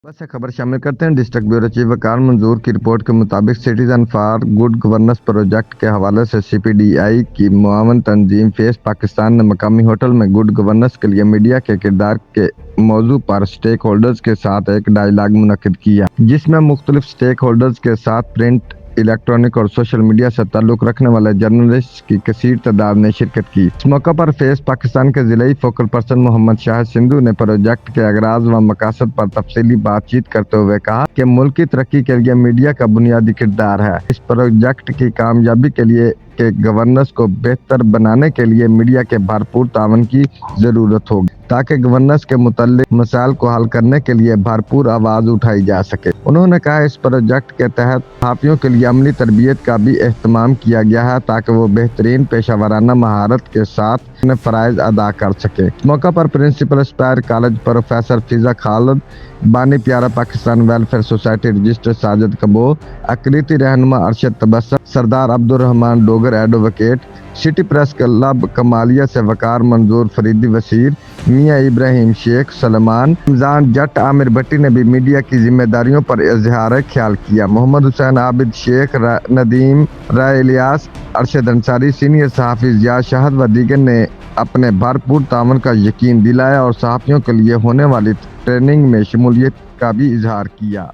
बस से खबर शामिल करते हैं। डिस्ट्रिक्ट ब्यूरो चीफ वकार मंजूर की रिपोर्ट के मुताबिक citizen for good governance project के हवाले से CPDI की मुआवन तंजीम फेस पाकिस्तान ने मकामी होटल में गुड गवर्नेंस के लिए मीडिया के किरदार के मौजू पर स्टेक होल्डर्स के साथ एक डायलॉग मुनक्किद किया, जिसमें मुख्तलिफ स्टेक होल्डर्स के साथ प्रिंट, इलेक्ट्रॉनिक और सोशल मीडिया से ताल्लुक रखने वाले जर्नलिस्ट की कसीर तादाद ने शिरकत की। इस मौके पर फेस पाकिस्तान के जिलाई फोकल पर्सन मोहम्मद शाहिद सिंधु ने प्रोजेक्ट के अगराज व मकासद पर तफसीली बातचीत करते हुए कहा कि मुल्क की तरक्की के लिए मीडिया का बुनियादी किरदार है। इस प्रोजेक्ट की कामयाबी के लिए के गवर्नेंस को बेहतर बनाने के लिए मीडिया के भरपूर तावन की जरूरत होगी, ताकि गवर्नेंस के मुताल्लिक मसाइल को हल करने के लिए भरपूर आवाज उठाई जा सके। उन्होंने कहा इस प्रोजेक्ट के तहत सहाफियों के लिए अमली तरबियत का भी एहतमाम किया गया है, ताकि वो बेहतरीन पेशावराना महारत के साथ अपने फराइज अदा कर सके। इस मौका पर principal Aspire college professor Fiza Khalid, बानी Pyara Pakistan welfare society register Sajid Kabo, अकलीती रहनुमा Arshad Tabassum, Sardar Abdul Rehman Dogar advocate, city press club Kamalia से वकार मंजूर फरीदी वसीर, मियाँ इब्राहिम शेख सलमान, रमजान जट, आमिर भट्टी ने भी मीडिया की जिम्मेदारियों पर इजहार ख्याल किया। मोहम्मद हुसैन आबिद शेख, नदीम राय इलियास, अरशद अंसारी, सीनियर सहाफी जिया शहद व दीगर ने अपने भरपूर तावन का यकीन दिलाया और सहाफियों के लिए होने वाली ट्रेनिंग में शमूलियत का भी इजहार किया।